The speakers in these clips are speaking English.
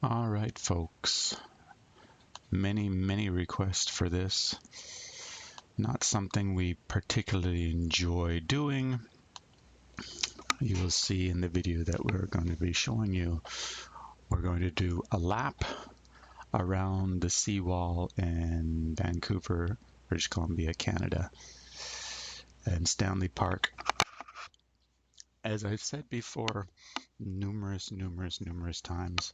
All right, folks. Many requests for this. Not something we particularly enjoy doing. You will see in the video that we're going to be showing you. We're going to do a lap around the Seawall in Vancouver, British Columbia, Canada, and Stanley Park. As I've said before, numerous times,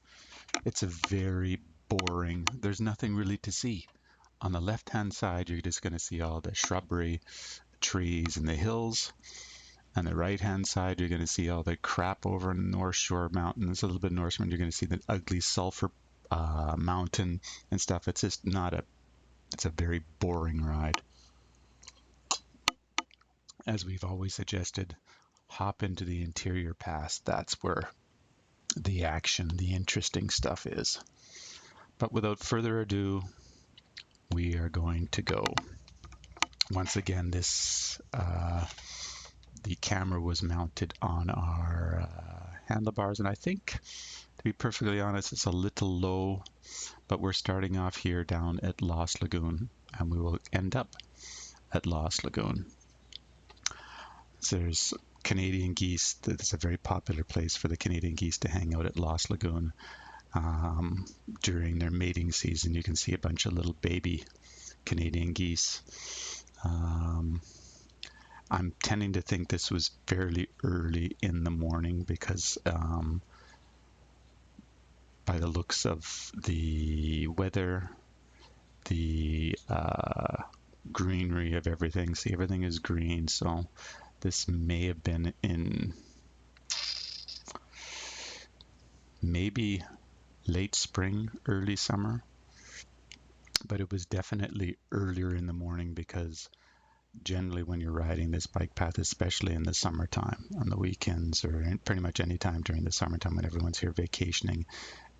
it's a very boring. There's nothing really to see. On the left-hand side, you're just going to see all the shrubbery, trees, and the hills. On the right-hand side, you're going to see all the crap over in the North Shore Mountains. A little bit northward, you're going to see the ugly sulfur mountain and stuff. It's just not a. It's a very boring ride. As we've always suggested, hop into the interior pass. That's where the action, the interesting stuff is. But without further ado, we are going to go. Once again, the camera was mounted on our handlebars, and I think, to be perfectly honest, it's a little low, but we're starting off here down at Lost Lagoon, and we will end up at Lost Lagoon. So there's Canadian geese. It's a very popular place for the Canadian geese to hang out at Lost Lagoon. During their mating season, you can see a bunch of little baby Canadian geese. I'm tending to think this was fairly early in the morning because by the looks of the weather, the greenery of everything, see, everything is green, so this may have been in maybe late spring, early summer, but it was definitely earlier in the morning because generally when you're riding this bike path, especially in the summertime, on the weekends or pretty much any time during the summertime when everyone's here vacationing,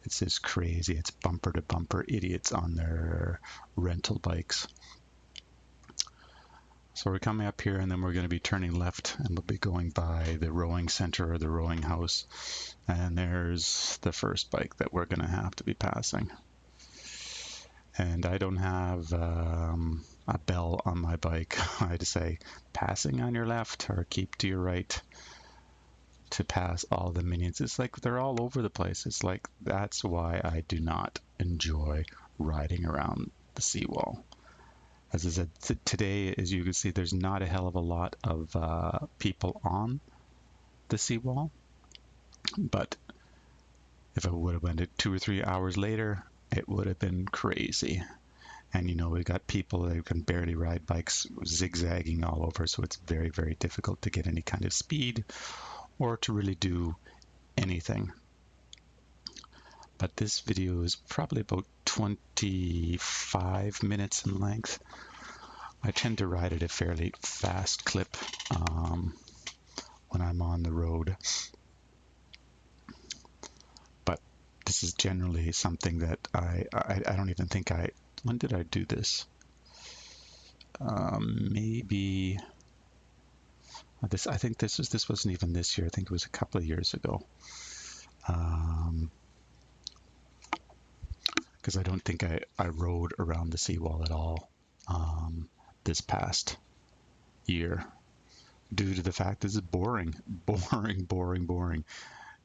it's just crazy. It's bumper to bumper idiots on their rental bikes. So we're coming up here and then we're going to be turning left and we'll be going by the rowing center or the rowing house. And there's the first bike that we're going to have to be passing. And I don't have a bell on my bike. I just say passing on your left or keep to your right to pass all the minions. It's like they're all over the place. It's like that's why I do not enjoy riding around the Seawall. As I said, today, as you can see, there's not a hell of a lot of people on the Seawall. But if I would have went it 2 or 3 hours later, it would have been crazy. And, you know, we got people that can barely ride bikes zigzagging all over. So it's very difficult to get any kind of speed or to really do anything. But this video is probably about 25 minutes in length. I tend to ride at a fairly fast clip when I'm on the road. But this is generally something that I don't even think when did I do this? Maybe I think this wasn't even this year. I think it was a couple of years ago. Because I don't think I rode around the Seawall at all this past year due to the fact this is boring.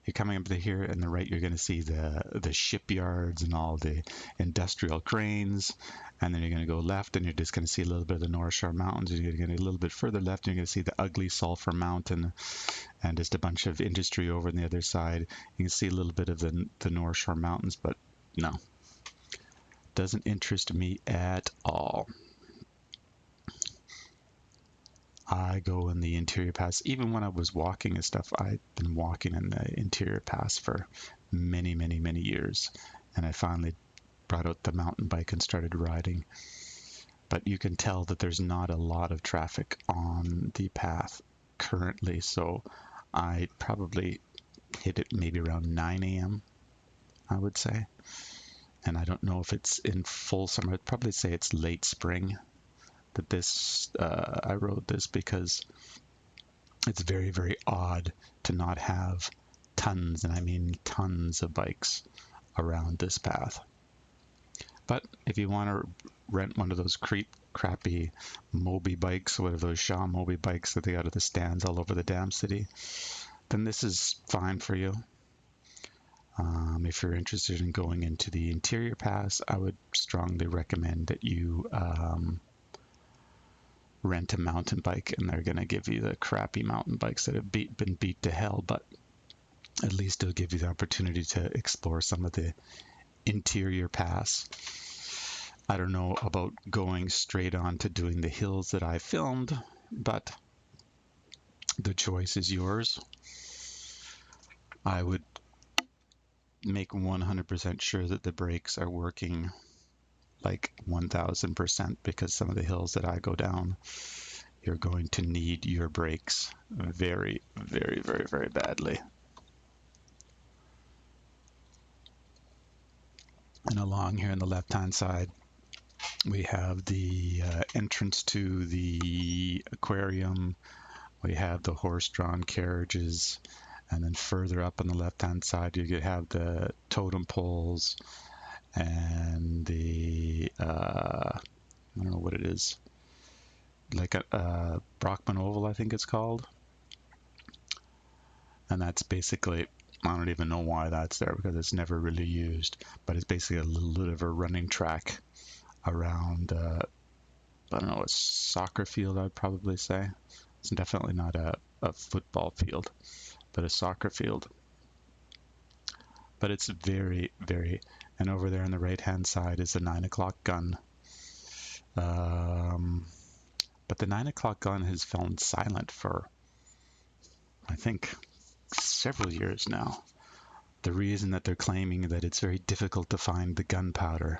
You're coming up to here and the right, you're going to see the shipyards and all the industrial cranes, and then you're going to go left and you're just going to see a little bit of the North Shore Mountains. You're going to get a little bit further left and you're going to see the ugly sulfur mountain and just a bunch of industry over on the other side. You can see a little bit of the North Shore Mountains, but no. Doesn't interest me at all. I go in the interior pass. Even when I was walking and stuff, I've been walking in the interior pass for many years. And I finally brought out the mountain bike and started riding. But you can tell that there's not a lot of traffic on the path currently. So I probably hit it maybe around 9 a.m., I would say. And I don't know if it's in full summer. I'd probably say it's late spring that I rode this, because it's very odd to not have tons, and I mean tons of bikes around this path. But if you want to rent one of those crappy Moby bikes, one of those Shaw Moby bikes that they got at the stands all over the damn city, then this is fine for you. If you're interested in going into the interior pass, I would strongly recommend that you rent a mountain bike, and they're going to give you the crappy mountain bikes that have been beat to hell, but at least it'll give you the opportunity to explore some of the interior pass. I don't know about going straight on to doing the hills that I filmed, but the choice is yours. I would make 100% sure that the brakes are working like 1000%, because some of the hills that I go down, you're going to need your brakes very, very, very, very badly. And along here on the left-hand side, we have the entrance to the aquarium. We have the horse-drawn carriages. And then further up on the left-hand side, you could have the totem poles and the, I don't know what it is, like a Brockman Oval, I think it's called. And that's basically, I don't even know why that's there, because it's never really used, but it's basically a little bit of a running track around, I don't know, a soccer field, I'd probably say. It's definitely not a football field, but a soccer field. But it's very, very, and over there on the right-hand side is the 9 o'clock gun. But the 9 o'clock gun has fallen silent for, I think, several years now. The reason that they're claiming that it's very difficult to find the gunpowder,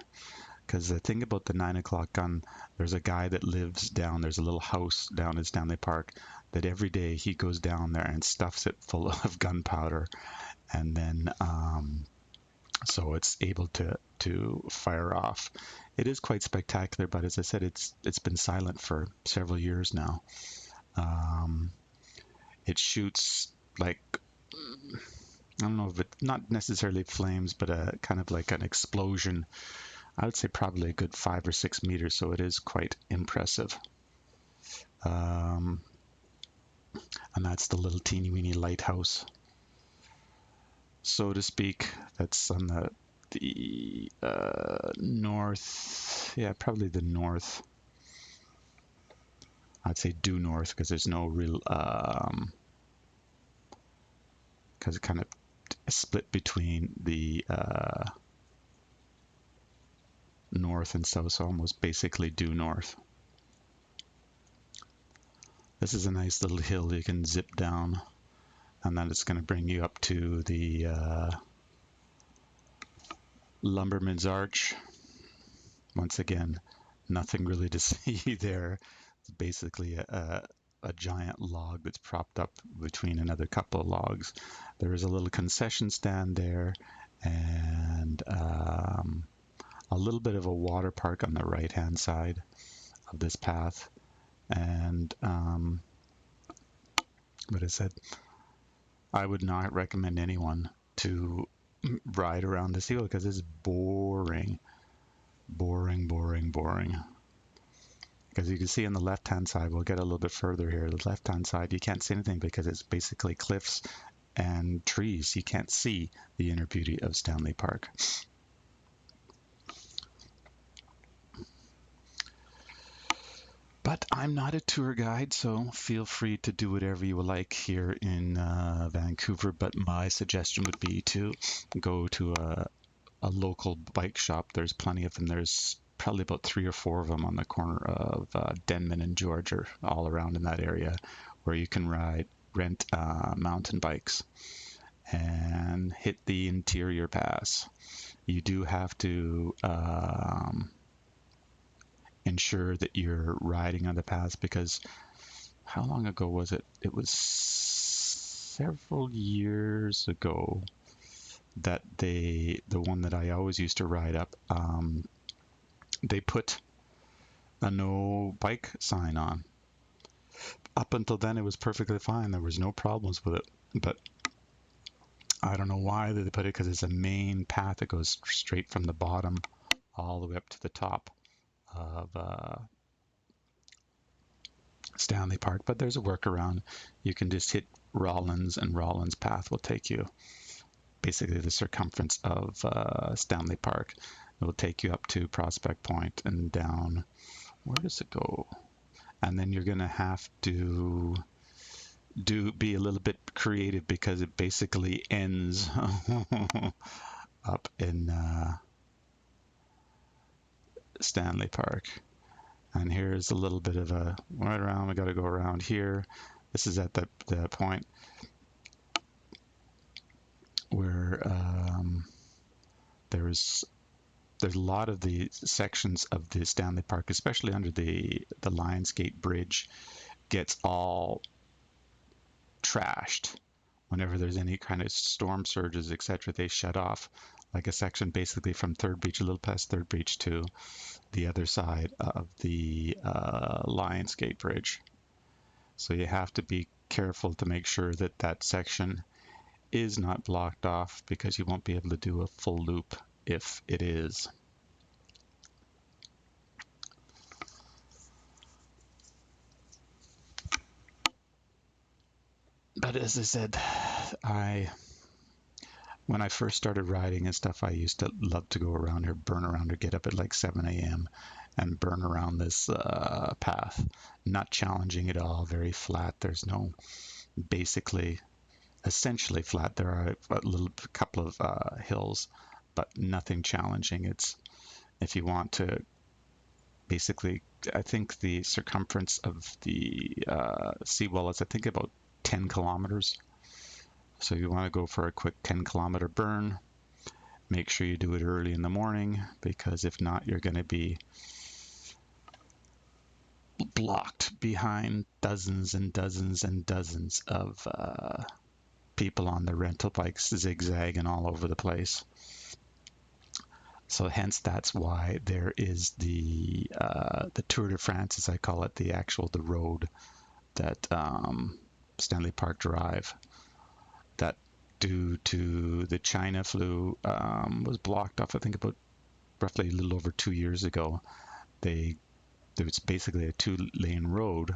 because the thing about the 9 o'clock gun, there's a guy that lives down, there's a little house down in Stanley Park, that every day he goes down there and stuffs it full of gunpowder, and then so it's able to fire off. It is quite spectacular, but as I said, it's been silent for several years now. It shoots like, I don't know if it's not necessarily flames, but a kind of like an explosion. I would say probably a good 5 or 6 meters, so it is quite impressive. And that's the little teeny weeny lighthouse, so to speak. That's on the north, yeah, probably the north. I'd say due north, because there's no real, because it kind of split between the north and south, so almost basically due north. This is a nice little hill you can zip down, and then it's going to bring you up to the Lumberman's Arch. Once again, nothing really to see there. It's basically a giant log that's propped up between another couple of logs. There is a little concession stand there, and a little bit of a water park on the right-hand side of this path. And but I said, I would not recommend anyone to ride around the Seawall, because it's boring. Because you can see on the left-hand side, we'll get a little bit further here, the left-hand side, you can't see anything because it's basically cliffs and trees. You can't see the inner beauty of Stanley Park. But I'm not a tour guide, so feel free to do whatever you like here in Vancouver. But my suggestion would be to go to a local bike shop. There's plenty of them. There's probably about 3 or 4 of them on the corner of Denman and George, or all around in that area, where you can rent mountain bikes and hit the interior pass. You do have to ensure that you're riding on the pass, because how long ago was it? It was several years ago that the one that I always used to ride up, they put a no bike sign on. Up until then, it was perfectly fine. There was no problems with it. But I don't know why they put it, because it's a main path that goes straight from the bottom all the way up to the top of Stanley Park. But there's a workaround. You can just hit Rollins, and Rollins path will take you basically the circumference of Stanley Park. It will take you up to Prospect Point and down. Where does it go? And then you're going to have to be a little bit creative, because it basically ends up in Stanley Park. And here's a little bit of a right around. We got to go around here. This is at the point where there's a lot of the sections of the Stanley Park, especially under the Lionsgate Bridge, gets all trashed. Whenever there's any kind of storm surges, etc., they shut off like a section basically from Third Beach, a little past Third Beach, to the other side of the Lionsgate Bridge. So you have to be careful to make sure that that section is not blocked off, because you won't be able to do a full loop if it is. But as I said, when I first started riding and stuff, I used to love to go around here, burn around here, get up at like 7 a.m. and burn around this path. Not challenging at all, very flat. There's no, essentially flat. There are a couple of hills, but nothing challenging. It's, if you want to basically, I think the circumference of the Seawall is, I think, about 10 kilometers. So you want to go for a quick 10-kilometer burn. Make sure you do it early in the morning, because if not, you're going to be blocked behind dozens and dozens and dozens of people on the rental bikes, zigzagging all over the place. So hence, that's why there is the Tour de France, as I call it, the road that Stanley Park Drive, that due to the China flu was blocked off, I think about roughly a little over 2 years ago. There was basically a 2-lane road,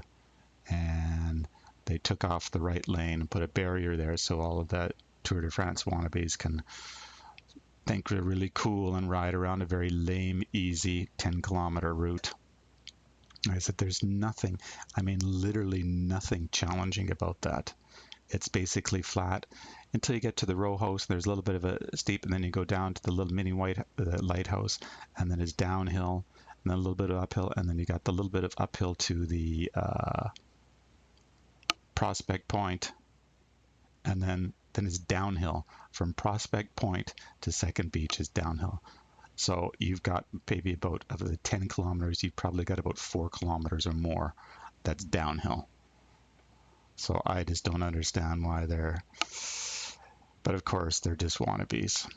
and they took off the right lane and put a barrier there, so all of that Tour de France wannabes can think they're really cool and ride around a very lame, easy 10-kilometer route. I said there's nothing, I mean literally nothing challenging about that. It's basically flat until you get to the row house. There's a little bit of a steep, and then you go down to the little mini white lighthouse, and then it's downhill, and then a little bit of uphill, and then you got the little bit of uphill to the Prospect Point, and then it's downhill from Prospect Point to Second Beach is downhill. So you've got maybe about, of the 10 kilometers, you've probably got about 4 kilometers or more that's downhill. So I just don't understand why but of course they're just wannabes.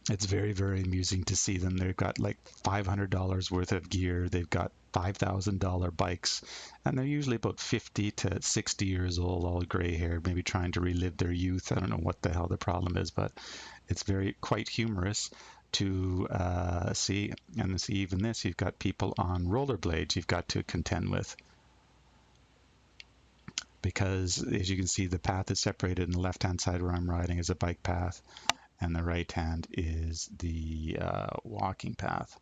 It's very, very amusing to see them. They've got like $500 worth of gear. They've got $5,000 bikes, and they're usually about 50 to 60 years old, all gray haired, maybe trying to relive their youth. I don't know what the hell the problem is, but it's quite humorous to see. And see even this, you've got people on rollerblades you've got to contend with, because as you can see, the path is separated, and the left-hand side where I'm riding is a bike path, and the right hand is the walking path.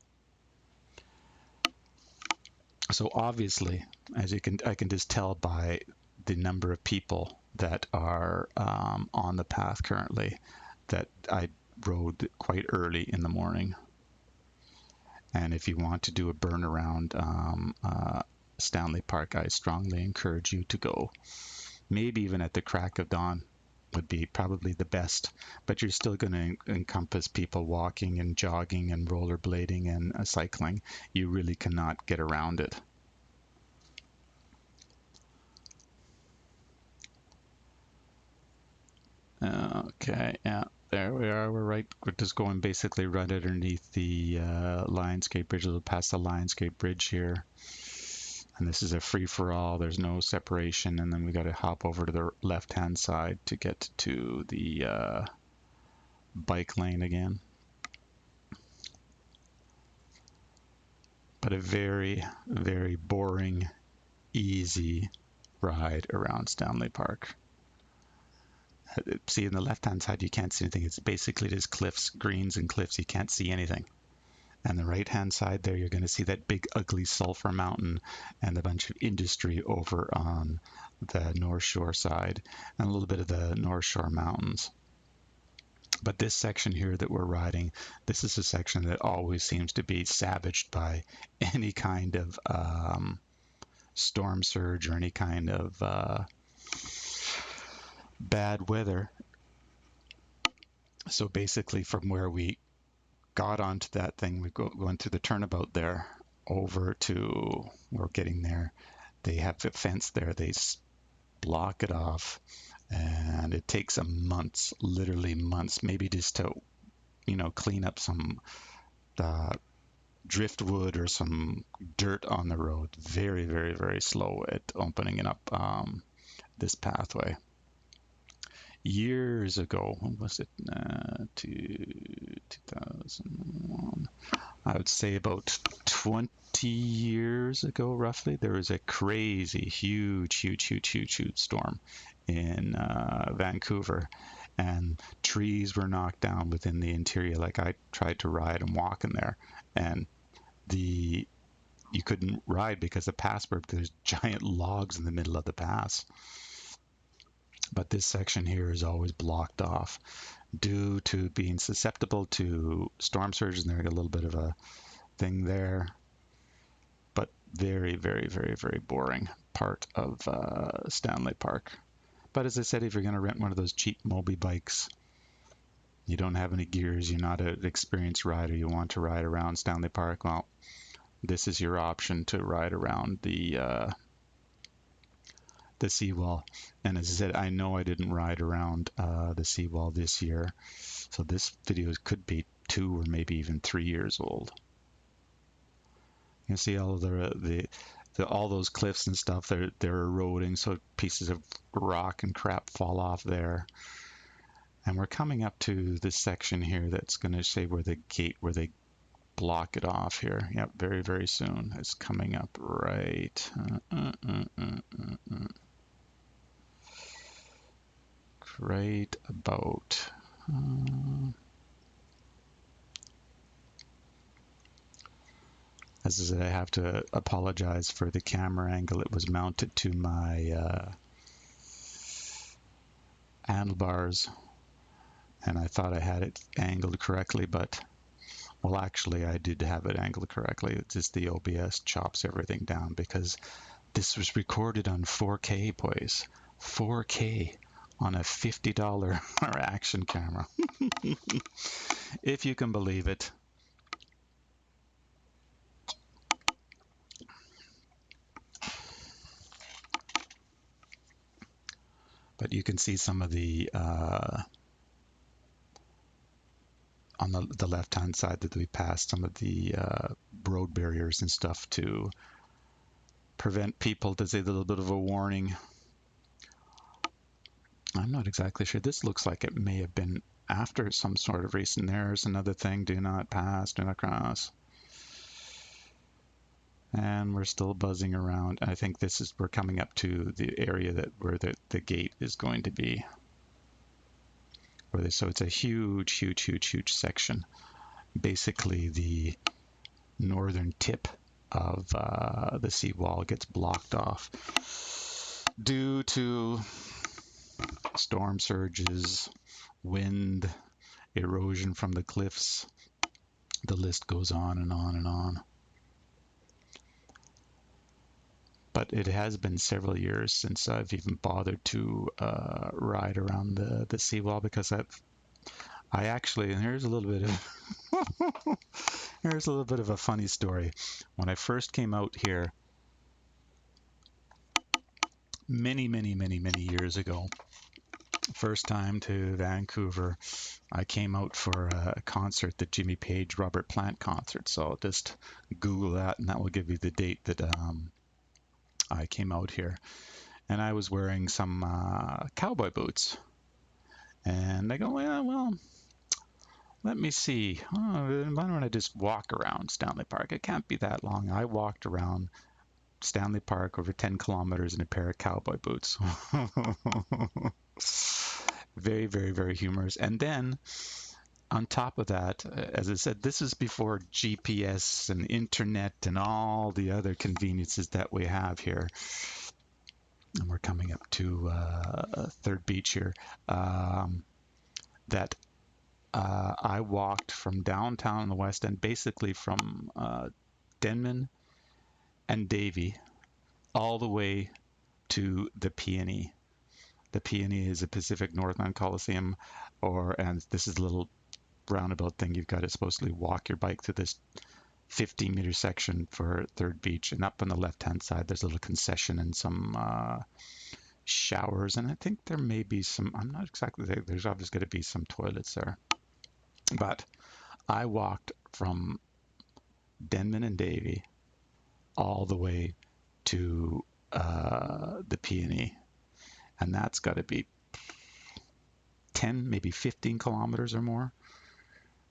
So obviously, as I can just tell by the number of people that are on the path currently, that I rode quite early in the morning. And if you want to do a burn around Stanley Park, I strongly encourage you to go. Maybe even at the crack of dawn would be probably the best, but you're still going to encompass people walking and jogging and rollerblading and cycling. You really cannot get around it. Okay, yeah, there we are. We're just going basically right underneath the Lionsgate Bridge, a little past the Lionsgate Bridge here. And this is a free-for-all. There's no separation, and then we got to hop over to the left-hand side to get to the bike lane again. But a very, very boring, easy ride around Stanley Park. See, on the left-hand side, you can't see anything. It's basically just cliffs, greens and cliffs. You can't see anything. And the right-hand side there, you're going to see that big, ugly sulfur mountain and a bunch of industry over on the North Shore side and a little bit of the North Shore mountains. But this section here that we're riding, this is a section that always seems to be savaged by any kind of storm surge or any kind of bad weather. So basically from where we got onto that thing, we going through the turnabout there over to, we're getting there, they have a fence there, they block it off, and it takes them months, literally months, maybe just to, clean up some driftwood or some dirt on the road. Very, very, very slow at opening it up this pathway. Years ago, when was it? 2001. I would say about 20 years ago, roughly, there was a crazy, huge storm in Vancouver, and trees were knocked down within the interior. Like, I tried to ride and walk in there, and you couldn't ride because the there's giant logs in the middle of the pass. But this section here is always blocked off due to being susceptible to storm surges, and there's a little bit of a thing there. But very, very, very, very boring part of Stanley Park. But as I said, if you're going to rent one of those cheap Moby bikes, you don't have any gears, you're not an experienced rider, you want to ride around Stanley Park, well, this is your option to ride around the Seawall. And as I said, I know I didn't ride around the Seawall this year, so this video could be 2 or maybe even 3 years old. You can see all of all those cliffs and stuff, they're eroding, so pieces of rock and crap fall off there. And we're coming up to this section here that's going to say where they block it off here. Yep, very, very soon. It's coming up right. Right about. As I said, I have to apologize for the camera angle. It was mounted to my handlebars, and I thought I had it angled correctly, but, well, actually I did have it angled correctly. It's just the OBS chops everything down because this was recorded on 4K, boys. 4K on a $50 action camera. If you can believe it. But you can see some of the on the left-hand side that we passed some of the road barriers and stuff to prevent people, to say a little bit of a warning. I'm not exactly sure. This looks like it may have been after some sort of race, and there's another thing: do not pass, do not cross. And we're still buzzing around. I think we're coming up to the area where the gate is going to be. So it's a huge section. Basically, the northern tip of the seawall gets blocked off due to storm surges, wind, erosion from the cliffs. The list goes on and on and on. But it has been several years since I've even bothered to ride around the seawall, because I actually, and here's a little bit of a funny story. When I first came out here many years ago, first time to Vancouver, I came out for a concert, the Jimmy Page Robert Plant concert. So just Google that, and that will give you the date that I came out here. And I was wearing some cowboy boots. And I go, well, Let me see. Oh, why don't I just walk around Stanley Park? It can't be that long. I walked around Stanley Park over 10 kilometers in a pair of cowboy boots. Very, very, very humorous. And then on top of that, as I said, this is before GPS and internet and all the other conveniences that we have here. And we're coming up to Third Beach here. That I walked from downtown in the West End, basically from Denman and Davie, all the way to the Peony. The Peony is a Pacific Northland Coliseum, and this is a little roundabout thing. You've got to supposedly walk your bike through this 15-meter section for Third Beach, and up on the left-hand side, there's a little concession and some showers, and I think there may be some. I'm not exactly there. There's obviously going to be some toilets there, but I walked from Denman and Davie all the way to the Peony, and that's got to be 10, maybe 15 kilometers or more.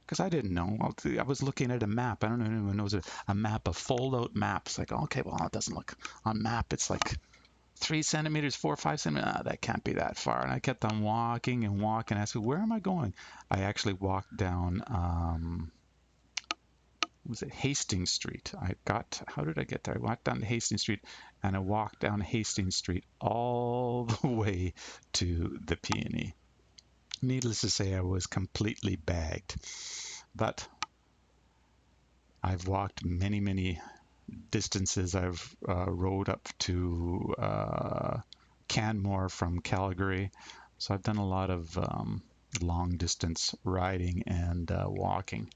Because I didn't know. I was looking at a map. I don't know if anyone knows a map, a fold-out map. It's like, okay, well, it doesn't look on map. It's like 3 centimeters, 4 or 5 centimeters. That can't be that far. And I kept on walking and walking. I said, where am I going? I actually walked down, was it Hastings Street? How did I get there? I walked down Hastings Street, and I walked down Hastings Street all the way to the Peony. Needless to say, I was completely bagged. But I've walked many, many distances. I've rode up to Canmore from Calgary. So I've done a lot of long distance riding and walking.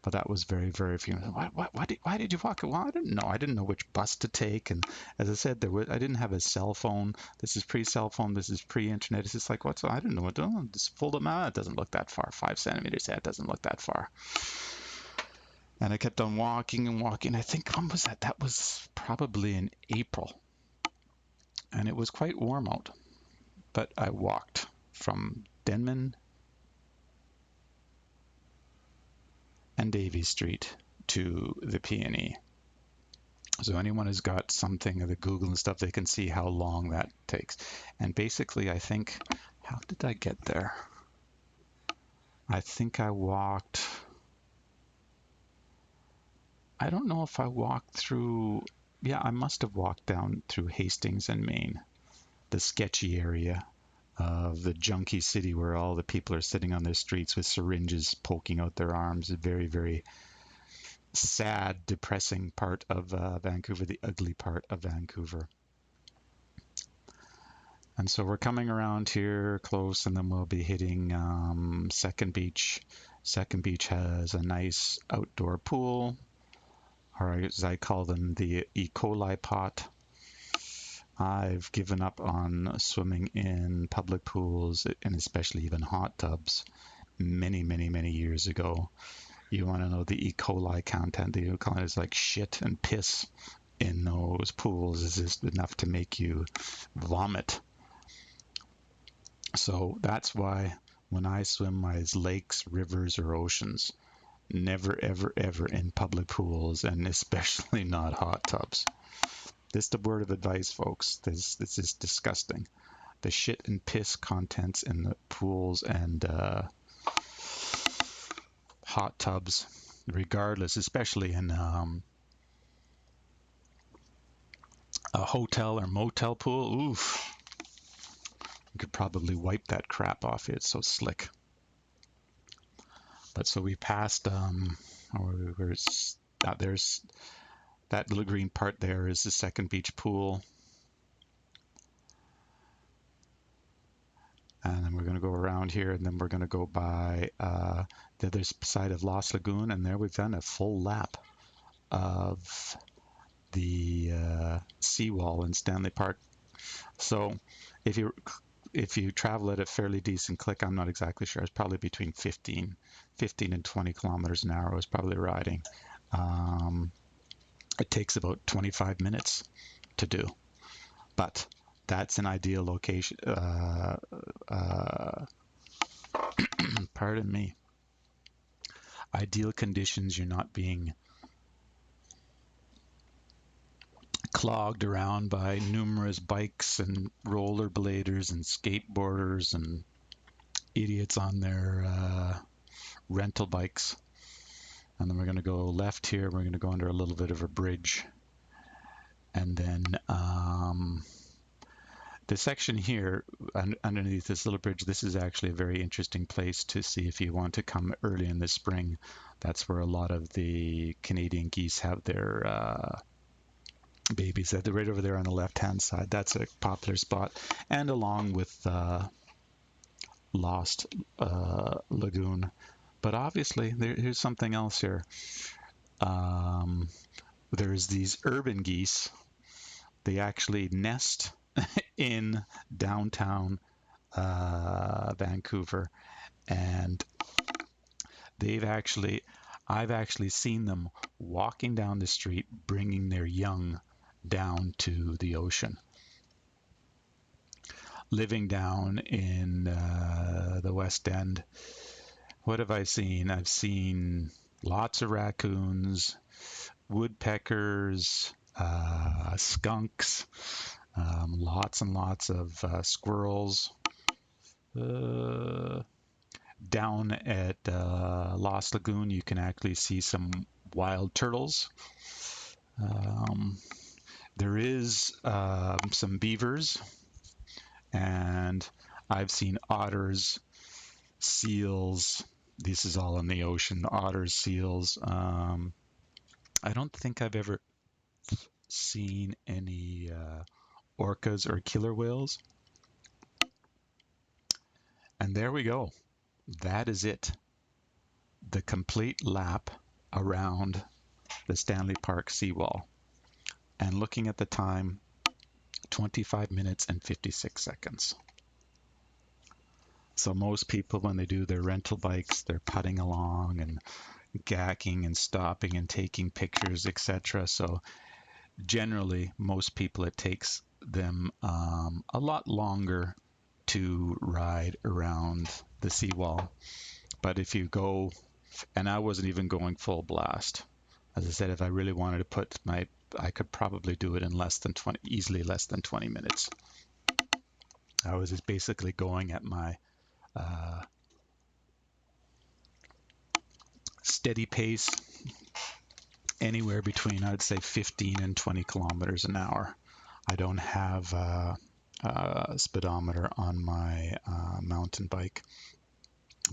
But that was very, very few. Why did you walk? Well, I didn't know. I didn't know which bus to take. And as I said, I didn't have a cell phone. This is pre-cell phone. This is pre-internet. It's just like, I didn't know what to do. Just fold them out. It doesn't look that far. 5 centimeters. Yeah, it doesn't look that far. And I kept on walking and walking. I think, when was that? That was probably in April. And it was quite warm out. But I walked from Denman and Davie Street to the Peony. So anyone who's got something of the Google and stuff, they can see how long that takes. And basically, I think, how did I get there? I think I walked, I don't know if I walked through, yeah, I must have walked down through Hastings and Maine, the sketchy area of the junkie city where all the people are sitting on their streets with syringes poking out their arms. A very, very sad, depressing part of Vancouver, the ugly part of Vancouver. And so we're coming around here close, and then we'll be hitting Second Beach. Second Beach has a nice outdoor pool, or as I call them, the E. coli pot. I've given up on swimming in public pools, and especially even hot tubs, many, many, many years ago. You want to know the E. coli content. The E. coli is like shit and piss in those pools is just enough to make you vomit. So that's why when I swim my lakes, rivers, or oceans, never, ever, ever in public pools, and especially not hot tubs. This is the word of advice, folks. This is disgusting. The shit and piss contents in the pools and hot tubs, regardless, especially in a hotel or motel pool. Oof. You could probably wipe that crap off. It's so slick. But so we passed, there's that little green part there is the Second Beach pool. And then we're going to go around here, and then we're going to go by the other side of Lost Lagoon, and there we've done a full lap of the Seawall in Stanley Park. So if you travel at a fairly decent click, I'm not exactly sure. It's probably between 15 and 20 kilometers an hour was probably riding. It takes about 25 minutes to do, but that's an ideal location. Pardon me. ideal conditions. You're not being clogged around by numerous bikes and rollerbladers and skateboarders and idiots on their rental bikes. And then we're going to go left here. We're going to go under a little bit of a bridge. And then the section here underneath this little bridge, this is actually a very interesting place to see if you want to come early in the spring. That's where a lot of the Canadian geese have their babies. They're right over there on the left-hand side. That's a popular spot. And along with Lost Lagoon. But obviously, here's something else here. There's these urban geese. They actually nest in downtown Vancouver, and I've actually seen them walking down the street, bringing their young down to the ocean. Living down in the West End, what have I seen? I've seen lots of raccoons, woodpeckers, skunks, lots and lots of squirrels. Down at Lost Lagoon, you can actually see some wild turtles. There is some beavers, and I've seen otters, seals. This is all in the ocean. Otters, seals. I don't think I've ever seen any orcas or killer whales. And there we go. That is it. The complete lap around the Stanley Park seawall. And looking at the time, 25 minutes and 56 seconds. So most people, when they do their rental bikes, they're putting along and gacking and stopping and taking pictures, etc. So generally, most people, it takes them a lot longer to ride around the seawall. But if you go, and I wasn't even going full blast. As I said, if I really wanted to put I could probably do it in easily less than 20 minutes. I was just basically going at my steady pace, anywhere between, I'd say, 15 and 20 kilometers an hour. I don't have a speedometer on my mountain bike,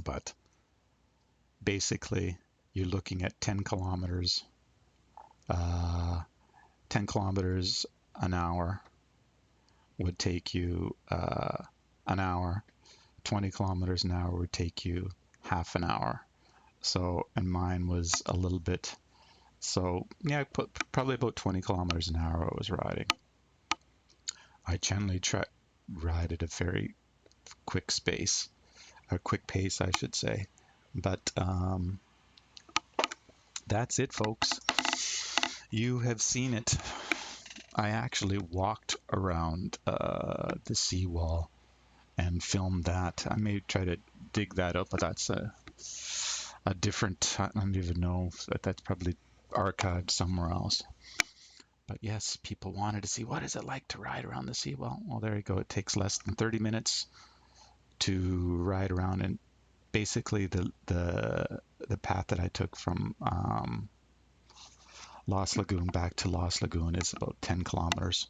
but basically you're looking at 10 kilometers an hour would take you an hour. 20 kilometers an hour would take you half an hour. So, and mine was a little bit, so yeah, probably about 20 kilometers an hour I was riding. I generally ride at a very quick pace, I should say. But that's it, folks. You have seen it. I actually walked around the seawall and filmed that. I may try to dig that up, but that's a different, I don't even know, that's probably archived somewhere else. But yes, people wanted to see what is it like to ride around the seawall. Well, there you go. It takes less than 30 minutes to ride around, and basically the path that I took from Lost Lagoon back to Lost Lagoon is about 10 kilometers.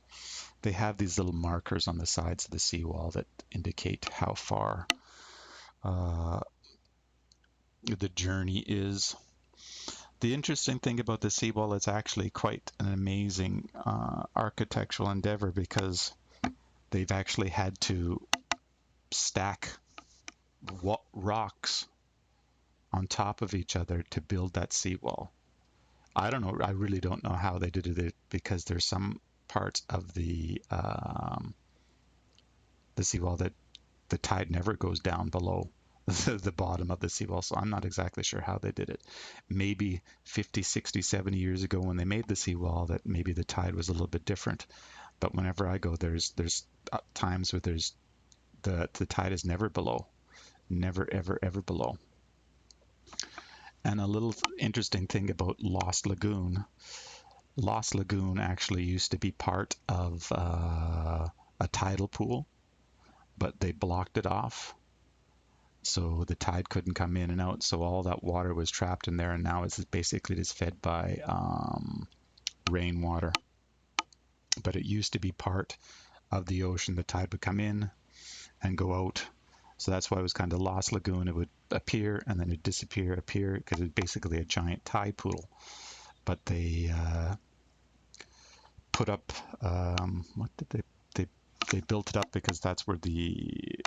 They have these little markers on the sides of the seawall that indicate how far the journey is. The interesting thing about the seawall, it's actually quite an amazing architectural endeavor, because they've actually had to stack rocks on top of each other to build that seawall. I don't know. I really don't know how they did it, because there's some parts of the seawall that the tide never goes down below the bottom of the seawall. So I'm not exactly sure how they did it. Maybe 50, 60, 70 years ago when they made the seawall, that maybe the tide was a little bit different. But whenever I go, there's times where the tide is never below. Never, ever, ever below. And a little interesting thing about Lost Lagoon. Lost Lagoon actually used to be part of a tidal pool, but they blocked it off. So the tide couldn't come in and out. So all that water was trapped in there, and now it's basically just fed by rainwater. But it used to be part of the ocean. The tide would come in and go out. So that's why it was kind of Lost Lagoon. It would appear and then it disappear, appear, because it's basically a giant tide pool. But they put up, what did they built it up because that's where the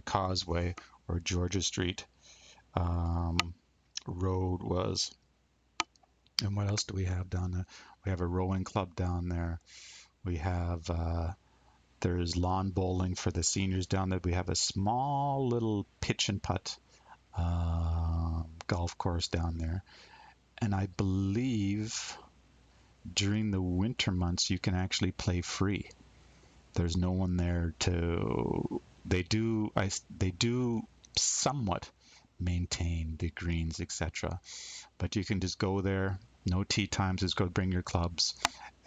causeway or Georgia Street road was. And what else do we have down there? We have a rowing club down there. We have there's lawn bowling for the seniors down there. We have a small little pitch and putt golf course down there. And I believe during the winter months you can actually play free. There's no one there to. They do somewhat maintain the greens, etc. But you can just go there. No tee times. Just go bring your clubs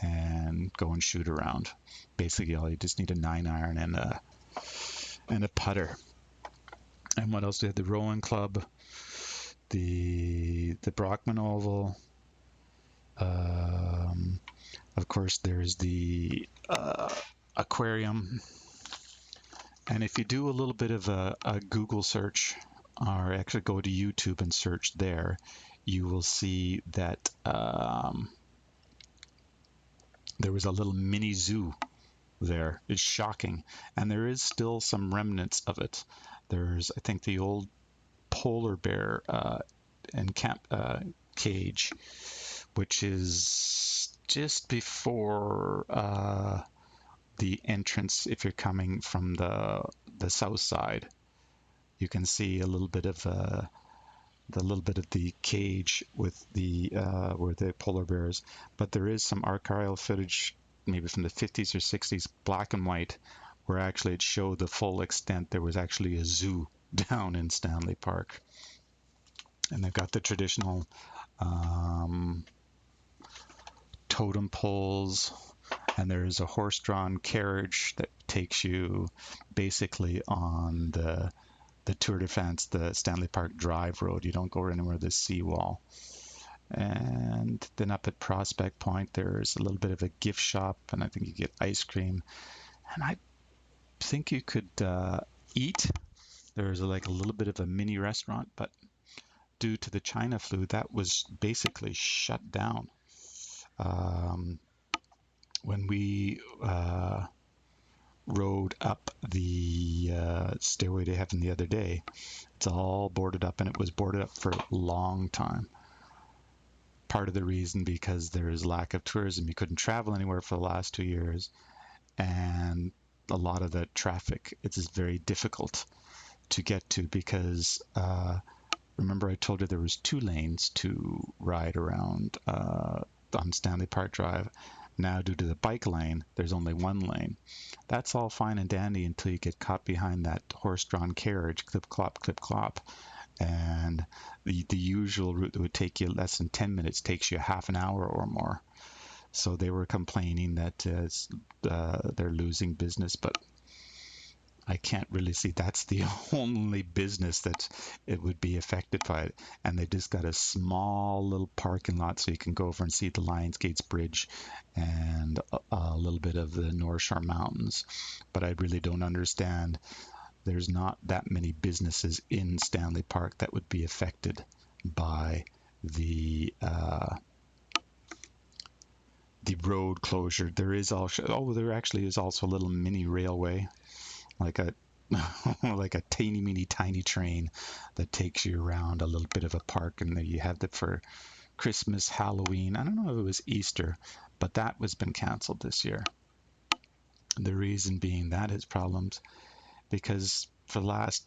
and go and shoot around. Basically, all you just need a 9-iron and a putter. And what else do we have? The rowing club, the Brockman Oval. Of course, there's the aquarium. And if you do a little bit of a Google search, or actually go to YouTube and search there, you will see that there was a little mini zoo there. It's shocking. And there is still some remnants of it. There's, I think, the old polar bear and cage, which is just before the entrance if you're coming from the south side. You can see a little bit of the cage with the where the polar bears, but there is some archival footage, maybe from the 50s or 60s, black and white, where actually it showed the full extent. There was actually a zoo down in Stanley Park, and they've got the traditional totem poles, and there's a horse-drawn carriage that takes you basically on the Tour de France, the Stanley Park Drive Road. You don't go anywhere the Seawall. And then up at Prospect Point, there's a little bit of a gift shop, and I think you get ice cream. And I think you could eat. There's like a little bit of a mini restaurant, but due to the China flu, that was basically shut down. When we rode up the Stairway to Heaven the other day, it's all boarded up, and it was boarded up for a long time. Part of the reason because there is lack of tourism. You couldn't travel anywhere for the last 2 years, and a lot of the traffic, it's very difficult to get to because remember I told you there was 2 lanes to ride around on Stanley Park Drive. Now, due to the bike lane, there's only 1 lane. That's all fine and dandy until you get caught behind that horse-drawn carriage, clip-clop, clip-clop. And the usual route that would take you less than 10 minutes takes you half an hour or more. So they were complaining that they're losing business, but I can't really see that's the only business that it would be affected by it. And they just got a small little parking lot so you can go over and see the Lionsgate's Bridge and a little bit of the North Shore Mountains. But I really don't understand. There's not that many businesses in Stanley Park that would be affected by the road closure. There actually is also a little mini railway, like a like a tiny train that takes you around a little bit of a park, and you have that for Christmas, Halloween. I don't know if it was Easter, but that was been canceled this year. The reason being that is problems because for the last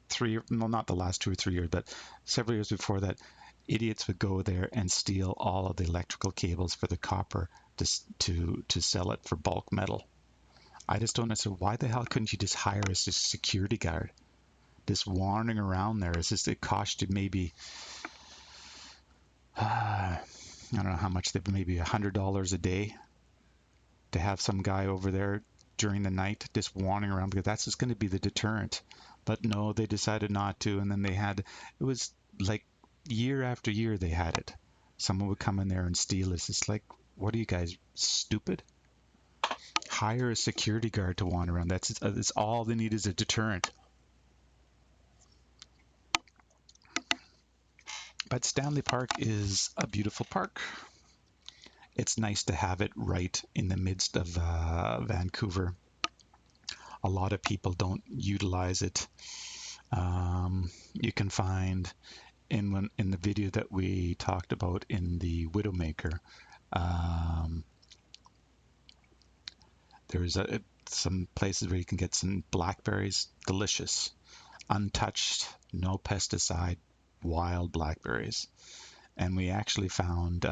3, well, not the last 2 or 3 years, but several years before that, idiots would go there and steal all of the electrical cables for the copper to sell it for bulk metal. I just don't understand why the hell couldn't you just hire a security guard? this wandering around there. It's just, it cost you maybe, I don't know how much, maybe $100 a day to have some guy over there during the night just wandering around, because that's just going to be the deterrent. But no, they decided not to. And then it was like year after year they had it. Someone would come in there and steal. It's just like, what are you guys, stupid? Hire a security guard to wander around. That's all they need, is a deterrent. But Stanley Park is a beautiful park. It's nice to have it right in the midst of Vancouver. A lot of people don't utilize it. You can find in the video that we talked about in the Widowmaker, there's some places where you can get some blackberries, delicious, untouched, no pesticide, wild blackberries. And we actually found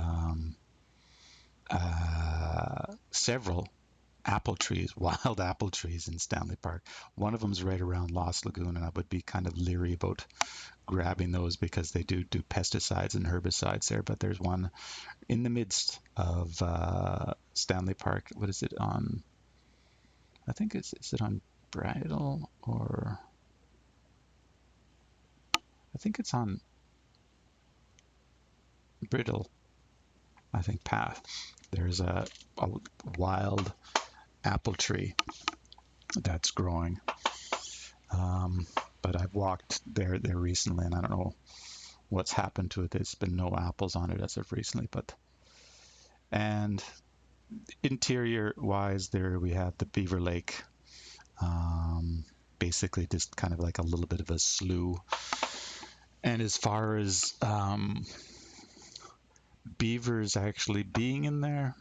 several apple trees, wild apple trees in Stanley Park. One of them is right around Lost Lagoon, and I would be kind of leery about grabbing those because they do pesticides and herbicides there. But there's one in the midst of Stanley Park. What is it on? I think is it on Bridle, or I think it's on Bridle, I think, path. There's a wild apple tree that's growing. But I've walked there recently, and I don't know what's happened to it. There's been no apples on it as of recently. And interior wise, there we have the Beaver Lake. Basically just kind of like a little bit of a slough. And as far as beavers actually being in there,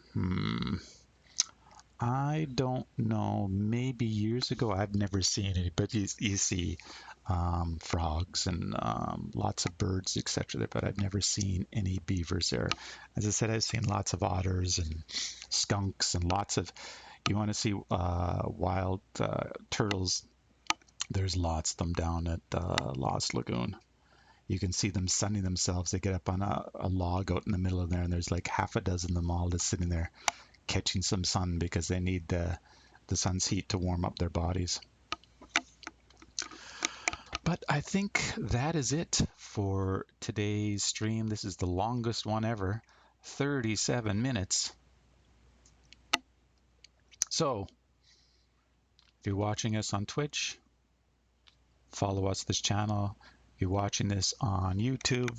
I don't know. Maybe years ago, I've never seen any, but you see frogs and lots of birds, etc. there, but I've never seen any beavers there. As I said, I've seen lots of otters and skunks and lots of, you want to see wild turtles, there's lots of them down at Lost Lagoon. You can see them sunning themselves. They get up on a log out in the middle of there, and there's like half a dozen of them all just sitting there catching some sun because they need the sun's heat to warm up their bodies. But I think that is it for today's stream. This is the longest one ever, 37 minutes. So if you're watching us on Twitch, follow us this channel. If you're watching this on YouTube,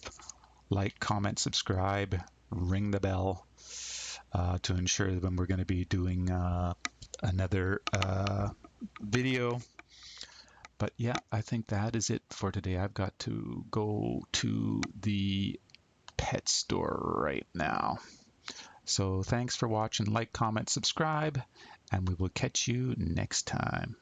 like, comment, subscribe, ring the bell to ensure that when we're going to be doing another video. But yeah, I think that is it for today. I've got to go to the pet store right now. So thanks for watching. Like, comment, subscribe, and we will catch you next time.